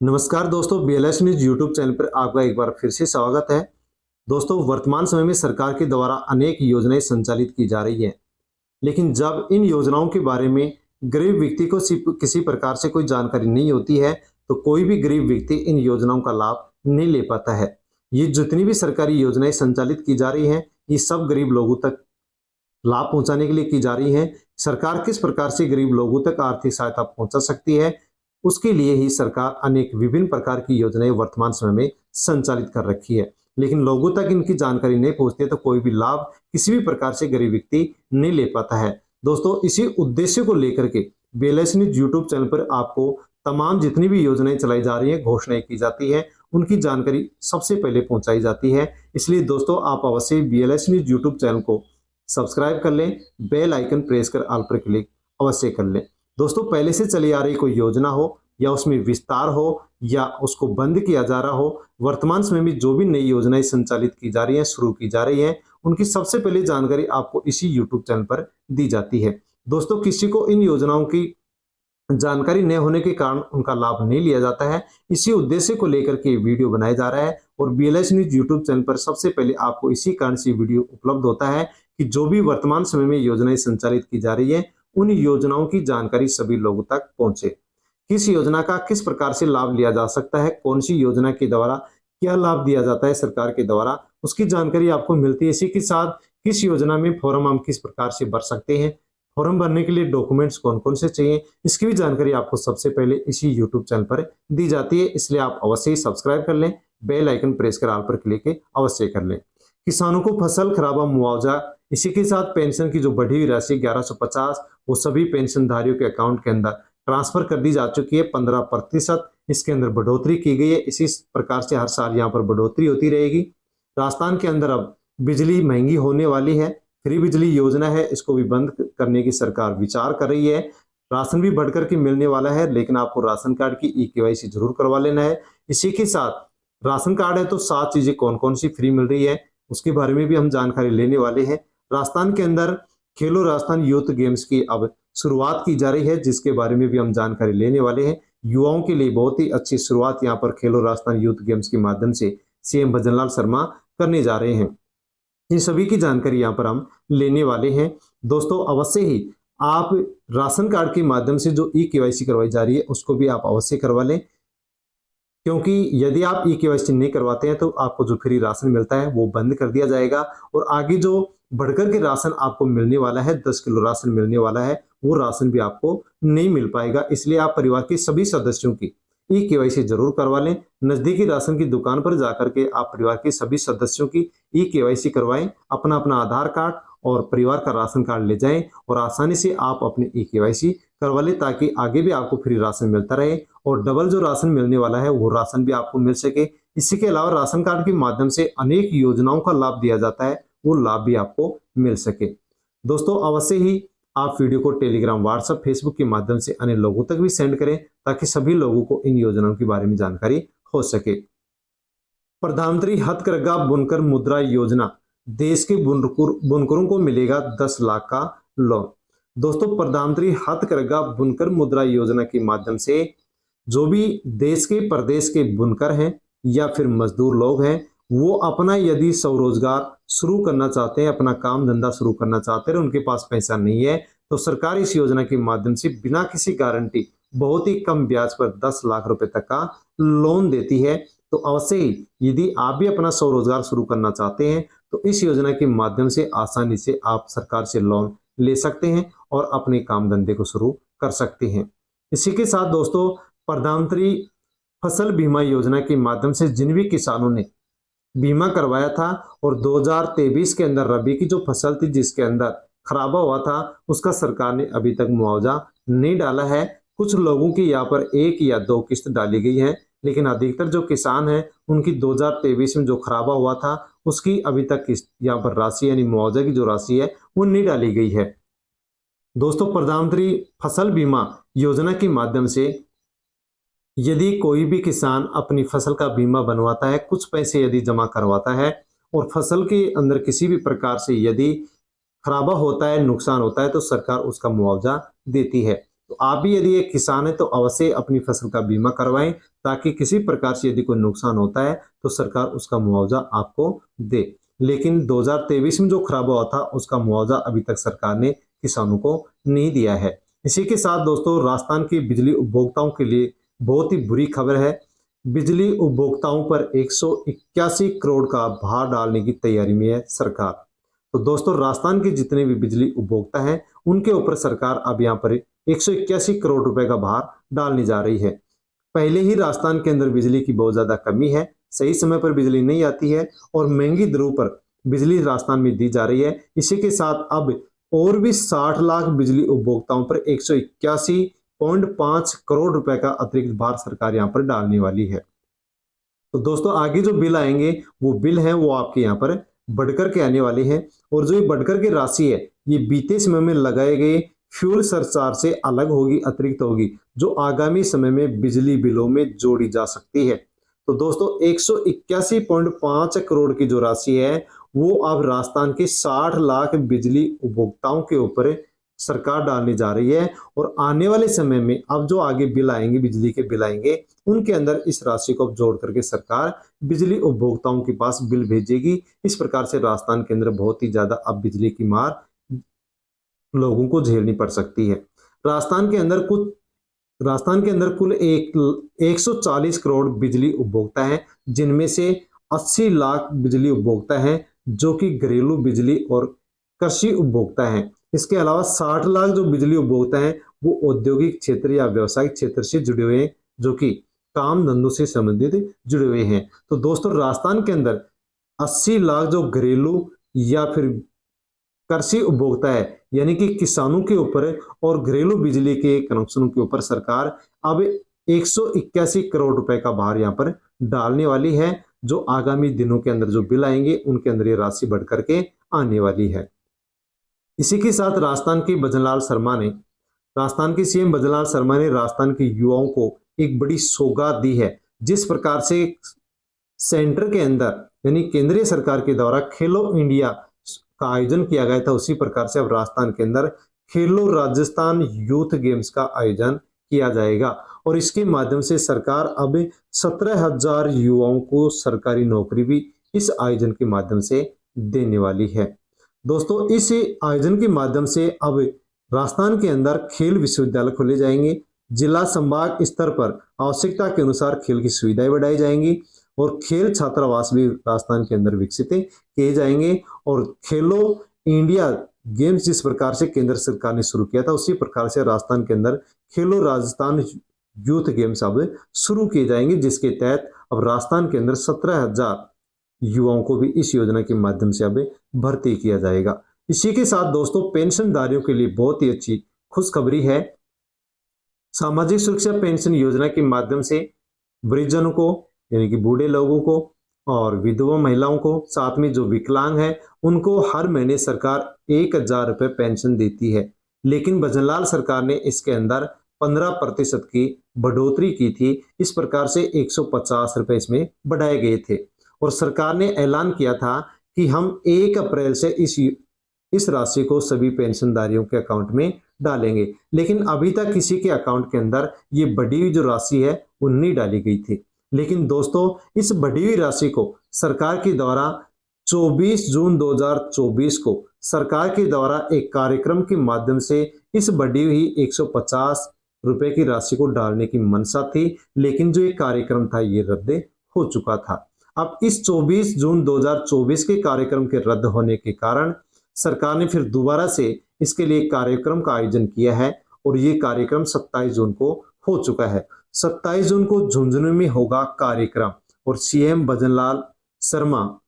नमस्कार दोस्तों, BLS news YouTube channel पर आपका एक बार फिर से स्वागत है। दोस्तों, वर्तमान समय में सरकार के द्वारा अनेक योजनाएं संचालित की जा रही हैं, लेकिन जब इन योजनाओं के बारे में गरीब व्यक्ति को किसी प्रकार से कोई जानकारी नहीं होती है, तो कोई भी गरीब व्यक्ति इन योजनाओं का लाभ नहीं ले पाता है। ये जितनी भी सरकारी योजनाएं संचालित की जा रही हैं, ये सब गरीब लोगों तक लाभ पहुंचाने के लिए की जा रही है। सरकार किस प्रकार से गरीब लोगों तक आर्थिक सहायता पहुंचा सकती है, उसके लिए ही सरकार अनेक विभिन्न प्रकार की योजनाएं वर्तमान समय में संचालित कर रखी है, लेकिन लोगों तक इनकी जानकारी नहीं पहुंचती है, तो कोई भी लाभ किसी भी प्रकार से गरीब व्यक्ति नहीं ले पाता है। दोस्तों, इसी उद्देश्य को लेकर के BLS न्यूज यूट्यूब चैनल पर आपको तमाम जितनी भी योजनाएं चलाई जा रही है, घोषणाएं की जाती है, उनकी जानकारी सबसे पहले पहुंचाई जाती है। इसलिए दोस्तों, आप अवश्य BLS न्यूज यूट्यूब चैनल को सब्सक्राइब कर लें, बेल आइकन प्रेस कर ऑल पर क्लिक अवश्य कर लें। दोस्तों, पहले से चली आ रही कोई योजना हो या उसमें विस्तार हो या उसको बंद किया जा रहा हो, वर्तमान समय में जो भी नई योजनाएं संचालित की जा रही हैं, शुरू की जा रही हैं, उनकी सबसे पहले जानकारी आपको इसी यूट्यूब चैनल पर दी जाती है। दोस्तों, किसी को इन योजनाओं की जानकारी न होने के कारण उनका लाभ नहीं लिया जाता है। इसी उद्देश्य को लेकर के वीडियो बनाया जा रहा है और BLS न्यूज यूट्यूब चैनल पर सबसे पहले आपको इसी कारण से वीडियो उपलब्ध होता है कि जो भी वर्तमान समय में योजनाएं संचालित की जा रही है, उन योजनाओं की जानकारी सभी लोगों तक पहुंचे। किस योजना का किस प्रकार से लाभ लिया जा सकता है, कौन सी योजना के द्वारा क्या लाभ दिया जाता है सरकार के द्वारा, उसकी जानकारी आपको मिलती है। इसी के साथ किस योजना में फॉर्म हम किस प्रकार से भर सकते हैं, फॉर्म भरने के लिए डॉक्यूमेंट्स कौन कौन से चाहिए, इसकी भी जानकारी आपको सबसे पहले इसी यूट्यूब चैनल पर दी जाती है। इसलिए आप अवश्य ही सब्सक्राइब कर लें, बेल आइकन प्रेस कर ऑल पर क्लिक अवश्य कर लें। किसानों को फसल खराबा मुआवजा, इसी के साथ पेंशन की जो बढ़ी हुई राशि 1150, वो सभी पेंशनधारियों के अकाउंट के अंदर ट्रांसफर कर दी जा चुकी है। 15% इसके अंदर बढ़ोतरी की गई है। इसी प्रकार से हर साल यहाँ पर बढ़ोतरी होती रहेगी। राजस्थान के अंदर अब बिजली महंगी होने वाली है। फ्री बिजली योजना है, इसको भी बंद करने की सरकार विचार कर रही है। राशन भी बढ़कर के मिलने वाला है, लेकिन आपको राशन कार्ड की KYC जरूर करवा लेना है। इसी के साथ राशन कार्ड है तो 7 चीजें कौन कौन सी फ्री मिल रही है, उसके बारे में भी हम जानकारी लेने वाले हैं। राजस्थान के अंदर खेलो राजस्थान यूथ गेम्स की अब शुरुआत की जा रही है, जिसके बारे में भी हम जानकारी लेने वाले हैं। युवाओं के लिए बहुत ही अच्छी शुरुआत यहाँ पर खेलो राजस्थान यूथ गेम्स के माध्यम से CM भजनलाल शर्मा करने जा रहे हैं। इन सभी की जानकारी यहाँ पर हम लेने वाले हैं। दोस्तों, अवश्य ही आप राशन कार्ड के माध्यम से जो KYC करवाई जा रही है, उसको भी आप अवश्य करवा लें, क्योंकि यदि आप KYC नहीं करवाते हैं तो आपको जो फ्री राशन मिलता है वो बंद कर दिया जाएगा और आगे जो बढ़कर के राशन आपको मिलने वाला है, 10 किलो राशन मिलने वाला है, वो राशन भी आपको नहीं मिल पाएगा। इसलिए आप परिवार के सभी सदस्यों की KYC जरूर करवा लें। नजदीकी राशन की दुकान पर जाकर के आप परिवार के सभी सदस्यों की KYC करवाएं, अपना अपना आधार कार्ड और परिवार का राशन कार्ड ले जाएं और आसानी से आप अपनी KYC करवा लें, ताकि आगे भी आपको फ्री राशन मिलता रहे और डबल जो राशन मिलने वाला है वो राशन भी आपको मिल सके। इसी के अलावा राशन कार्ड के माध्यम से अनेक योजनाओं का लाभ दिया जाता है, वो लाभ भी आपको मिल सके। दोस्तों, अवश्य ही आप वीडियो को टेलीग्राम, व्हाट्सएप, फेसबुक के माध्यम से अन्य लोगों तक भी सेंड करें, ताकि सभी लोगों को इन योजनाओं के बारे में जानकारी हो सके। प्रधानमंत्री हथकरघा बुनकर मुद्रा योजना, देश के बुनकरों को मिलेगा 10 लाख का लोन। दोस्तों, प्रधानमंत्री हथकरघा बुनकर मुद्रा योजना के माध्यम से जो भी देश के प्रदेश के बुनकर हैं या फिर मजदूर लोग हैं, वो अपना यदि स्वरोजगार शुरू करना चाहते हैं, अपना काम धंधा शुरू करना चाहते हैं, उनके पास पैसा नहीं है, तो सरकार इस योजना के माध्यम से बिना किसी गारंटी बहुत ही कम ब्याज पर 10 लाख रुपए तक का लोन देती है। तो अवश्य ही यदि आप भी अपना स्वरोजगार शुरू करना चाहते हैं, तो इस योजना के माध्यम से आसानी से आप सरकार से लोन ले सकते हैं और अपने काम धंधे को शुरू कर सकते हैं। इसी के साथ दोस्तों, प्रधानमंत्री फसल बीमा योजना के माध्यम से जिन भी किसानों ने बीमा करवाया था और 2023 के अंदर रबी की जो फसल थी जिसके अंदर खराबा हुआ था, उसका सरकार ने अभी तक मुआवजा नहीं डाला है। कुछ लोगों की यहाँ पर 1 या 2 किस्त डाली गई है, लेकिन अधिकतर जो किसान हैं उनकी 2023 में जो खराबा हुआ था उसकी अभी तक किस्त यहाँ पर राशि यानी मुआवजा की जो राशि है वो नहीं डाली गई है। दोस्तों, प्रधानमंत्री फसल बीमा योजना के माध्यम से यदि कोई भी किसान अपनी फसल का बीमा बनवाता है, कुछ पैसे यदि जमा करवाता है और फसल के अंदर किसी भी प्रकार से यदि खराबा होता है, नुकसान होता है, तो सरकार उसका मुआवजा देती है। तो आप भी यदि एक किसान है तो अवश्य अपनी फसल का बीमा करवाएं, ताकि किसी प्रकार से यदि कोई नुकसान होता है तो सरकार उसका मुआवजा आपको दे। लेकिन 2023 में जो खराब हुआ था उसका मुआवजा अभी तक सरकार ने किसानों को नहीं दिया है। इसी के साथ दोस्तों, राजस्थान के बिजली उपभोक्ताओं के लिए बहुत ही बुरी खबर है। बिजली उपभोक्ताओं पर 181 करोड़ का भार डालने की तैयारी में है सरकार। तो दोस्तों, राजस्थान के जितने भी बिजली उपभोक्ता हैं उनके ऊपर सरकार अब यहाँ पर 181 करोड़ रुपए का भार डालने जा रही है। पहले ही राजस्थान के अंदर बिजली की बहुत ज्यादा कमी है, सही समय पर बिजली नहीं आती है और महंगी दरों पर बिजली राजस्थान में दी जा रही है। इसी के साथ अब और भी 60 लाख बिजली उपभोक्ताओं पर 181.5 करोड़ रुपए का अतिरिक्त भार सरकार यहाँ पर डालने वाली है। तो दोस्तों, आगे जो बिल आएंगे वो बिल है वो आपके यहाँ पर बढ़कर के आने वाले हैं, और जो ये बढ़कर के राशि है ये बीते समय में लगाए गए फ्यूल सरचार्ज से अलग होगी, अतिरिक्त होगी, जो आगामी समय में बिजली बिलों में जोड़ी जा सकती है। तो दोस्तों, 181.5 करोड़ की जो राशि है वो अब राजस्थान के 60 लाख बिजली उपभोक्ताओं के ऊपर सरकार डालने जा रही है, और आने वाले समय में अब जो आगे बिल आएंगे, बिजली के बिल आएंगे, उनके अंदर इस राशि को जोड़ करके सरकार बिजली उपभोक्ताओं के पास बिल भेजेगी। इस प्रकार से राजस्थान के अंदर बहुत ही ज्यादा अब बिजली की मार लोगों को झेलनी पड़ सकती है। राजस्थान के अंदर कुल 140 करोड़ बिजली उपभोक्ता हैं, जिनमें से 80 लाख बिजली उपभोक्ता हैं जो कि घरेलू बिजली और कृषि उपभोक्ता हैं। इसके अलावा 60 लाख जो बिजली उपभोक्ता हैं वो औद्योगिक क्षेत्र या व्यावसायिक क्षेत्र से जुड़े हुए हैं, जो कि काम धंधों से संबंधित जुड़े हुए हैं। तो दोस्तों, राजस्थान के अंदर 80 लाख जो घरेलू या फिर कृषि उपभोक्ता है, यानी कि किसानों के ऊपर और घरेलू बिजली के कनेक्शनों के ऊपर सरकार अब 181 करोड़ रुपए का भार यहाँ पर डालने वाली है, जो आगामी दिनों के अंदर जो बिल आएंगे उनके अंदर ये राशि बढ़ करके आने वाली है। इसी के साथ राजस्थान के सीएम भजनलाल शर्मा ने राजस्थान के युवाओं को एक बड़ी सौगात दी है। जिस प्रकार से सेंटर के अंदर यानी केंद्रीय सरकार के द्वारा खेलो इंडिया का आयोजन किया गया था, उसी प्रकार से अब राजस्थान के अंदर खेलो राजस्थान यूथ गेम्स का आयोजन किया जाएगा, और इसके माध्यम से सरकार अब 17,000 युवाओं को सरकारी नौकरी भी इस आयोजन के माध्यम से देने वाली है। दोस्तों, इस आयोजन के माध्यम से अब राजस्थान के अंदर खेल विश्वविद्यालय खोले जाएंगे। जिला संभाग स्तर पर आवश्यकता के अनुसार खेल की सुविधाएं बढ़ाई जाएंगी, और खेल छात्रावास भी राजस्थान के अंदर विकसित किए जाएंगे। और खेलो इंडिया गेम्स जिस प्रकार से केंद्र सरकार ने शुरू किया था, उसी प्रकार से राजस्थान के अंदर खेलो राजस्थान यूथ गेम्स अब शुरू किए जाएंगे, जिसके तहत अब राजस्थान के अंदर 17,000 युवाओं को भी इस योजना के माध्यम से अब भर्ती किया जाएगा। इसी के साथ दोस्तों, पेंशनधारियों के लिए बहुत ही अच्छी खुशखबरी है। सामाजिक सुरक्षा पेंशन योजना के माध्यम से वृद्धजनों को यानी कि बूढ़े लोगों को और विधवा महिलाओं को, साथ में जो विकलांग है, उनको हर महीने सरकार 1,000 रुपये पेंशन देती है। लेकिन भजनलाल सरकार ने इसके अंदर 15% की बढ़ोतरी की थी। इस प्रकार से 150 रुपये इसमें बढ़ाए गए थे, और सरकार ने ऐलान किया था कि हम 1 अप्रैल से इस राशि को सभी पेंशनधारियों के अकाउंट में डालेंगे। लेकिन अभी तक किसी के अकाउंट के अंदर ये बढ़ी हुई जो राशि है वो नहीं डाली गई थी। लेकिन दोस्तों, इस बढ़ी हुई राशि को सरकार के द्वारा 24 जून 2024 को सरकार के द्वारा एक कार्यक्रम के माध्यम से इस बढ़ी हुई 150 रुपए की राशि को डालने की मंशा थी, लेकिन जो ये कार्यक्रम था ये रद्द हो चुका था। अब इस 24 जून 2024 के कार्यक्रम के रद्द होने के कारण सरकार ने फिर दोबारा से इसके लिए कार्यक्रम का आयोजन किया है, और ये कार्यक्रम 27 जून को हो चुका है। 27 जून को झुंझुनू में होगा कार्यक्रम, और सीएम भजनलाल शर्मा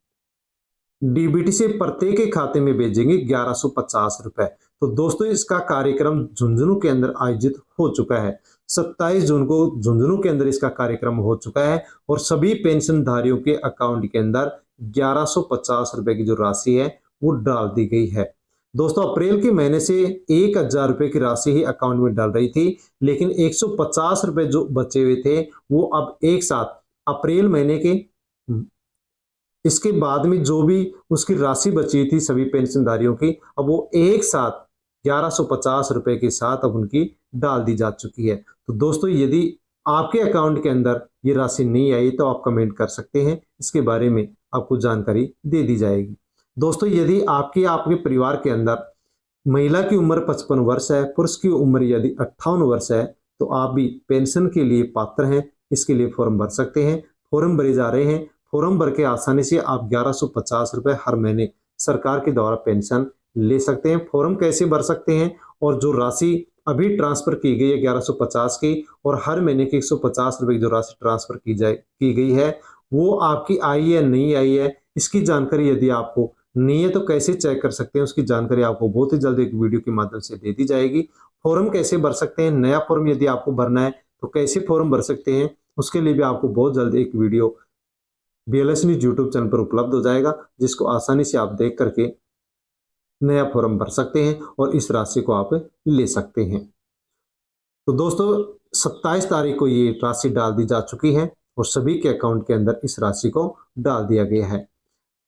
डीबीटी से प्रत्येक के खाते में भेजेंगे 1150 रुपए। तो दोस्तों, इसका कार्यक्रम झुंझुनू के अंदर आयोजित हो चुका है। 27 जून को झुंझुनू के अंदर इसका कार्यक्रम हो चुका है, और सभी पेंशनधारियों के अकाउंट के अंदर 1150 रुपए की जो राशि है वो डाल दी गई है। दोस्तों, अप्रैल के महीने से 1,000 रुपए की राशि ही अकाउंट में डाल रही थी, लेकिन 150 रुपए जो बचे हुए थे वो अब एक साथ अप्रैल महीने के इसके बाद में जो भी उसकी राशि बची थी सभी पेंशनधारियों की, अब वो एक साथ 1150 रुपए के साथ अब उनकी डाल दी जा चुकी है। तो दोस्तों यदि आपके अकाउंट के अंदर ये राशि नहीं आई तो आप कमेंट कर सकते हैं, इसके बारे में आपको जानकारी दे दी जाएगी। दोस्तों यदि आपके परिवार के अंदर महिला की उम्र 55 वर्ष है, पुरुष की उम्र यदि 58 वर्ष है, तो आप भी पेंशन के लिए पात्र हैं। इसके लिए फॉर्म भर सकते हैं। फॉर्म भरे जा रहे हैं। फॉर्म भर के आसानी से आप 1150 रुपए हर महीने सरकार के द्वारा पेंशन ले सकते हैं। फॉर्म कैसे भर सकते हैं और जो राशि अभी ट्रांसफर की गई है 1150 की और हर महीने की 150 रुपए की जो राशि ट्रांसफर की गई है वो आपकी आई है नहीं आई है, इसकी जानकारी यदि आपको नहीं है तो कैसे चेक कर सकते हैं, उसकी जानकारी आपको बहुत ही जल्द एक वीडियो के माध्यम से दे दी जाएगी। फॉर्म कैसे भर सकते हैं, नया फॉर्म यदि आपको भरना है तो कैसे फॉर्म भर सकते हैं, उसके लिए भी आपको बहुत जल्द एक video BLS news YouTube channel पर उपलब्ध हो जाएगा, जिसको आसानी से आप देख करके नया फॉर्म भर सकते हैं और इस राशि को आप ले सकते हैं। तो दोस्तों 27 तारीख को ये राशि डाल दी जा चुकी है और सभी के अकाउंट के अंदर इस राशि को डाल दिया गया है।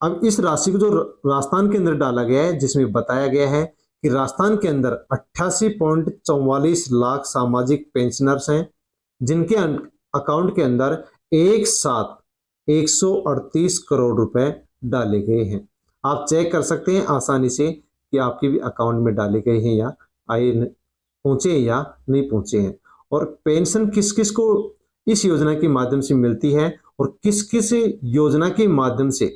अब इस राशि को जो राजस्थान के अंदर डाला गया है, जिसमें बताया गया है कि राजस्थान के अंदर 88.44 लाख सामाजिक पेंशनर्स हैं, जिनके अकाउंट के अंदर एक साथ 138 करोड़ रुपए डाले गए हैं। आप चेक कर सकते हैं आसानी से कि आपके भी अकाउंट में डाले गए हैं या आए पहुंचे या नहीं पहुंचे हैं, और पेंशन किस किस को इस योजना के माध्यम से मिलती है और किस किस योजना के माध्यम से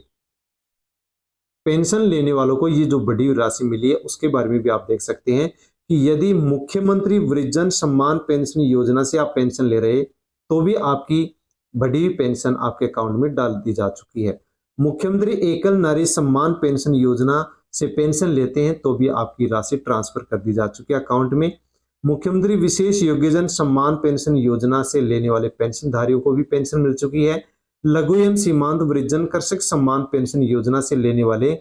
पेंशन लेने वालों को ये जो बड़ी राशि मिली है उसके बारे में भी आप देख सकते हैं कि यदि मुख्यमंत्री वृद्धजन सम्मान पेंशन योजना से आप पेंशन ले रहे तो भी आपकी बड़ी हुई पेंशन आपके अकाउंट में डाल दी जा चुकी है। मुख्यमंत्री एकल नारी सम्मान पेंशन योजना से पेंशन लेते हैं तो भी आपकी राशि ट्रांसफर कर दी जा चुकी है अकाउंट में। मुख्यमंत्री विशेष योग्यजन सम्मान पेंशन योजना से लेने वाले पेंशनधारियों को भी पेंशन मिल चुकी है। लघु एवं सीमांत वृद्धजन कृषक सम्मान पेंशन योजना से लेने वाले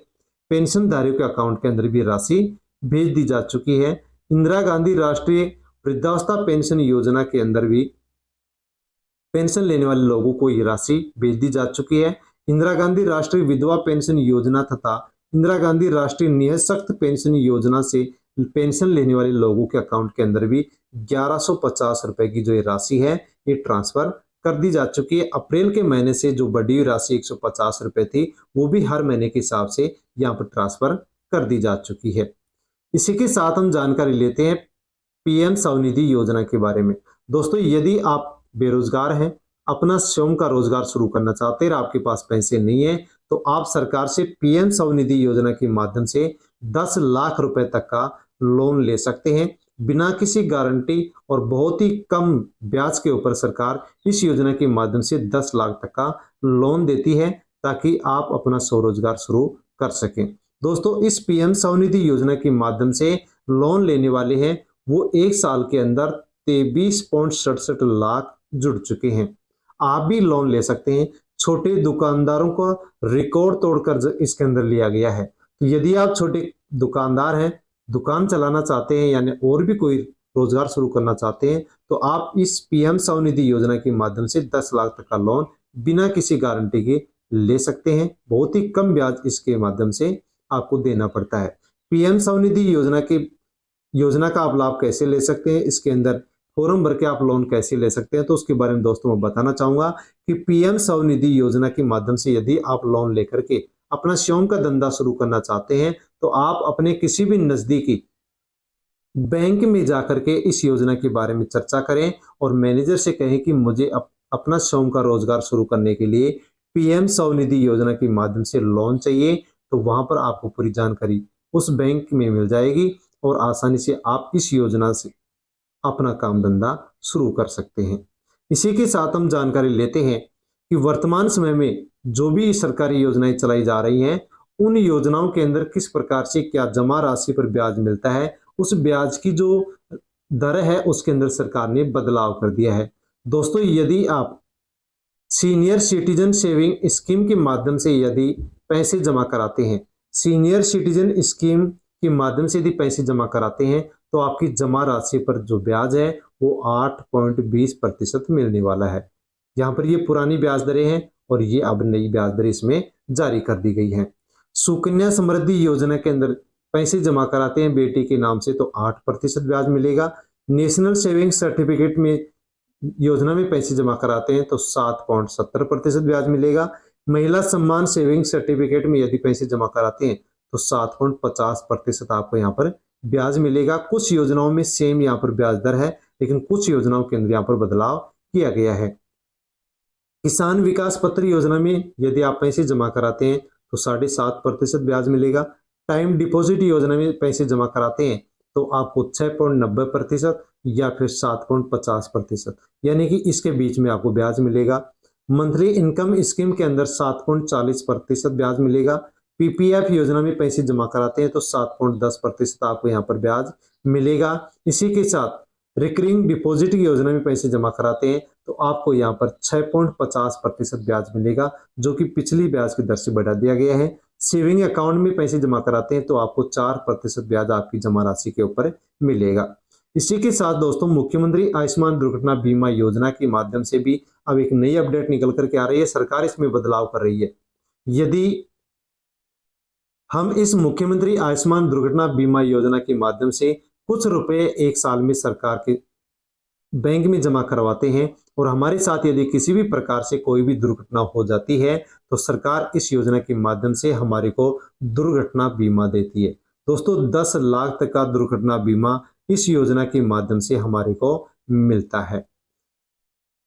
पेंशनधारियों के अकाउंट के अंदर भी राशि भेज दी जा चुकी है। इंदिरा गांधी राष्ट्रीय वृद्धावस्था पेंशन योजना के अंदर भी पेंशन लेने वाले लोगों को ये राशि भेज दी जा चुकी है। इंदिरा गांधी राष्ट्रीय विधवा पेंशन योजना तथा इंदिरा गांधी राष्ट्रीय निःशक्त पेंशन योजना से पेंशन लेने वाले लोगों के अकाउंट के अंदर भी 1150 रुपए की जो ये राशि है ये ट्रांसफर कर दी जा चुकी है। अप्रैल के महीने से जो बढ़ी हुई राशि 150 रुपए थी वो भी हर महीने के हिसाब से यहाँ पर ट्रांसफर कर दी जा चुकी है। इसी के साथ हम जानकारी लेते हैं PM स्वनिधि योजना के बारे में। दोस्तों यदि आप बेरोजगार हैं, अपना स्वयं का रोजगार शुरू करना चाहते हैं और आपके पास पैसे नहीं है तो आप सरकार से PM स्वनिधि योजना के माध्यम से 10 लाख रुपए तक का लोन ले सकते हैं बिना किसी गारंटी और बहुत ही कम ब्याज के ऊपर। सरकार इस योजना के माध्यम से 10 लाख तक का लोन देती है ताकि आप अपना स्वरोजगार शुरू कर सकें। दोस्तों इस PM स्वनिधि योजना के माध्यम से लोन लेने वाले हैं वो एक साल के अंदर 23.67 लाख जुड़ चुके हैं। आप भी लोन ले सकते हैं। छोटे दुकानदारों का रिकॉर्ड तोड़कर इसके अंदर लिया गया है। तो यदि आप छोटे दुकानदार हैं, दुकान चलाना चाहते हैं यानी और भी कोई रोजगार शुरू करना चाहते हैं तो आप इस PM स्वनिधि योजना के माध्यम से 10 लाख तक का लोन बिना किसी गारंटी के ले सकते हैं। बहुत ही कम ब्याज इसके माध्यम से आपको देना पड़ता है। PM स्वनिधि योजना का आप लाभ कैसे ले सकते हैं, इसके अंदर फॉर्म भर के आप लोन कैसे ले सकते हैं, तो उसके बारे में दोस्तों मैं बताना चाहूंगा कि PM स्वनिधि योजना के माध्यम से यदि आप लोन लेकर के अपना स्वयं का धंधा शुरू करना चाहते हैं तो आप अपने किसी भी नजदीकी बैंक में जाकर के इस योजना के बारे में चर्चा करें और मैनेजर से कहें कि मुझे अपना स्वयं का रोजगार शुरू करने के लिए PM स्वनिधि योजना के माध्यम से लोन चाहिए। तो वहां पर आपको पूरी जानकारी उस बैंक में मिल जाएगी और आसानी से आप इस योजना से अपना काम धंधा शुरू कर सकते हैं। इसी के साथ हम जानकारी लेते हैं कि वर्तमान समय में जो भी सरकारी योजनाएं चलाई जा रही हैं उन योजनाओं के अंदर किस प्रकार से क्या जमा राशि पर ब्याज मिलता है, उस ब्याज की जो दर है उसके अंदर सरकार ने बदलाव कर दिया है। दोस्तों यदि आप सीनियर सिटीजन सेविंग स्कीम के माध्यम से यदि पैसे जमा कराते हैं, सीनियर सिटीजन स्कीम के माध्यम से यदि पैसे जमा कराते हैं तो आपकी जमा राशि पर जो ब्याज है वो 8.20% मिलने वाला है। यहाँ पर ये पुरानी ब्याज दरें हैं और ये अब नई ब्याज दरें इसमें जारी कर दी गई हैं। सुकन्या समृद्धि योजना के अंदर पैसे जमा कराते हैं बेटी के नाम से तो 8% ब्याज मिलेगा। नेशनल सेविंग सर्टिफिकेट में योजना में पैसे जमा कराते हैं तो 7.70% ब्याज मिलेगा। महिला सम्मान सेविंग सर्टिफिकेट में यदि पैसे जमा कराते हैं तो 7.50% आपको यहाँ पर ब्याज मिलेगा। कुछ योजनाओं में सेम यहाँ पर ब्याज दर है, लेकिन कुछ योजनाओं के अंदर यहाँ पर बदलाव किया गया है। किसान विकास पत्र योजना में यदि आप पैसे जमा कराते हैं तो 7.5% ब्याज मिलेगा। टाइम डिपॉजिट योजना में पैसे जमा कराते हैं तो आपको 6.90% या फिर 7.50%, यानी कि इसके बीच में आपको ब्याज मिलेगा। मंथली इनकम स्कीम के अंदर 7.40% ब्याज मिलेगा। पीपीएफ योजना में पैसे जमा कराते हैं तो 7.10% आपको यहाँ पर ब्याज मिलेगा। इसी के साथ रिकरिंग डिपॉजिट योजना में पैसे जमा कराते हैं तो आपको यहाँ पर 6.50% ब्याज मिलेगा, जो कि पिछली ब्याज की दर से बढ़ा दिया गया है। सेविंग अकाउंट में पैसे जमा कराते हैं तो आपको 4% ब्याज आपकी जमा राशि के ऊपर मिलेगा। इसी के साथ दोस्तों मुख्यमंत्री आयुष्मान दुर्घटना बीमा योजना के माध्यम से भी अब एक नई अपडेट निकल करके आ रही है। सरकार इसमें बदलाव कर रही है। यदि हम इस मुख्यमंत्री आयुष्मान दुर्घटना बीमा योजना के माध्यम से कुछ रुपए एक साल में सरकार के बैंक में जमा करवाते हैं और हमारे साथ यदि किसी भी प्रकार से कोई भी दुर्घटना हो जाती है तो सरकार इस योजना के माध्यम से हमारे को दुर्घटना बीमा देती है। दोस्तों 10 लाख तक का दुर्घटना बीमा इस योजना के माध्यम से हमारे को मिलता है।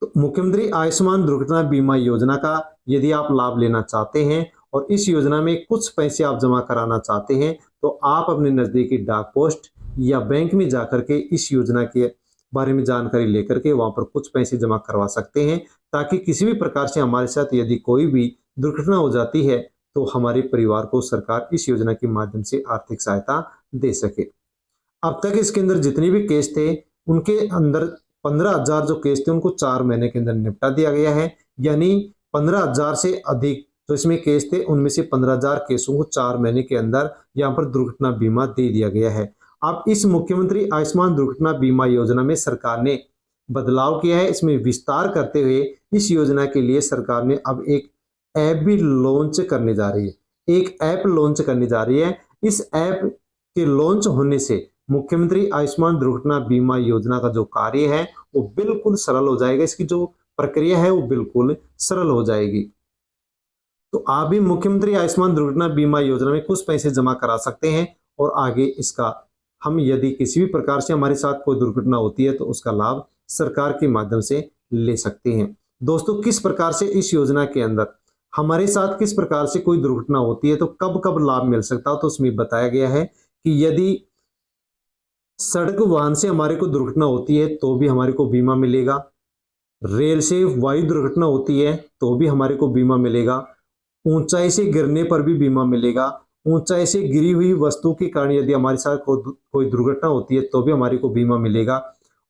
तो मुख्यमंत्री आयुष्मान दुर्घटना बीमा योजना का यदि आप लाभ लेना चाहते हैं और इस योजना में कुछ पैसे आप जमा कराना चाहते हैं तो आप अपने नजदीकी डाक पोस्ट या बैंक में जाकर के इस योजना के बारे में जानकारी लेकर के वहां पर कुछ पैसे जमा करवा सकते हैं, ताकि किसी भी प्रकार से हमारे साथ यदि कोई भी दुर्घटना हो जाती है तो हमारे परिवार को सरकार इस योजना के माध्यम से आर्थिक सहायता दे सके। अब तक इसके अंदर जितने भी केस थे उनके अंदर 15,000 जो केस थे उनको 4 महीने के अंदर निपटा दिया गया है, यानी 15,000 से अधिक जो इसमें केस थे उनमें से 15,000 केसों को 4 महीने के अंदर यहाँ पर दुर्घटना बीमा दे दिया गया है। अब इस मुख्यमंत्री आयुष्मान दुर्घटना बीमा योजना में सरकार ने बदलाव किया है। इसमें विस्तार करते हुए इस योजना के लिए सरकार ने अब एक ऐप भी लॉन्च करने जा रही है। एक ऐप लॉन्च करने जा रही है। इस ऐप के लॉन्च होने से मुख्यमंत्री आयुष्मान दुर्घटना बीमा योजना का जो कार्य है वो बिल्कुल सरल हो जाएगा। इसकी जो प्रक्रिया है वो बिल्कुल सरल हो जाएगी। तो आप भी मुख्यमंत्री आयुष्मान दुर्घटना बीमा योजना में कुछ पैसे जमा करा सकते हैं और आगे इसका हम यदि किसी भी प्रकार से हमारे साथ कोई दुर्घटना होती है तो उसका लाभ सरकार के माध्यम से ले सकते हैं। दोस्तों किस प्रकार से इस योजना के अंदर हमारे साथ किस प्रकार से कोई दुर्घटना होती है तो कब कब लाभ मिल सकता है, तो उसमें बताया गया है कि यदि सड़क वाहन से हमारे को दुर्घटना होती है तो भी हमारे को बीमा मिलेगा। रेल से वायु दुर्घटना होती है तो भी हमारे को बीमा मिलेगा। ऊंचाई से गिरने पर भी बीमा मिलेगा। ऊंचाई से गिरी हुई वस्तु के कारण यदि हमारे साथ कोई दुर्घटना होती है तो भी हमारे को बीमा मिलेगा।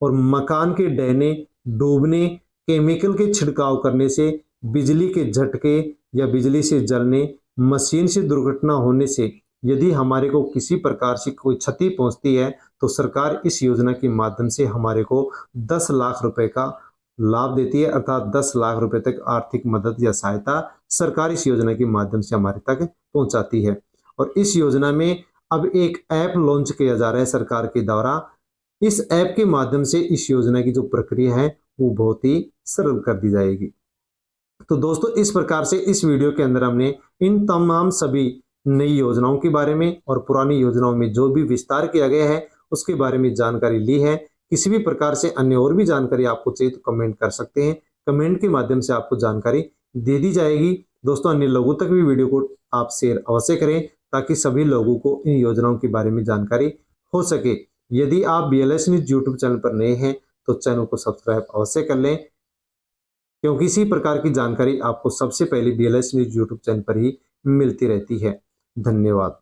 और मकान के ढहने, डूबने, केमिकल के छिड़काव करने से, बिजली के झटके या बिजली से जलने, मशीन से दुर्घटना होने से यदि हमारे को किसी प्रकार से कोई क्षति पहुंचती है तो सरकार इस योजना के माध्यम से हमारे को 10 लाख रुपए का लाभ देती है, अर्थात 10 लाख रुपए तक आर्थिक मदद या सहायता सरकार इस योजना के माध्यम से हमारे तक पहुंचाती है। और इस योजना में अब एक ऐप लॉन्च किया जा रहा है सरकार के द्वारा। इस ऐप के माध्यम से इस योजना की जो प्रक्रिया है वो बहुत ही सरल कर दी जाएगी। तो दोस्तों इस प्रकार से इस वीडियो के अंदर हमने इन तमाम सभी नई योजनाओं के बारे में और पुरानी योजनाओं में जो भी विस्तार किया गया है उसके बारे में जानकारी ली है। किसी भी प्रकार से अन्य और भी जानकारी आपको चाहिए तो कमेंट कर सकते हैं। कमेंट के माध्यम से आपको जानकारी दे दी जाएगी। दोस्तों अन्य लोगों तक भी वीडियो को आप शेयर अवश्य करें ताकि सभी लोगों को इन योजनाओं के बारे में जानकारी हो सके। यदि आप BLS न्यूज यूट्यूब चैनल पर नए हैं तो चैनल को सब्सक्राइब अवश्य कर लें, क्योंकि इसी प्रकार की जानकारी आपको सबसे पहले BLS न्यूज यूट्यूब चैनल पर ही मिलती रहती है। धन्यवाद।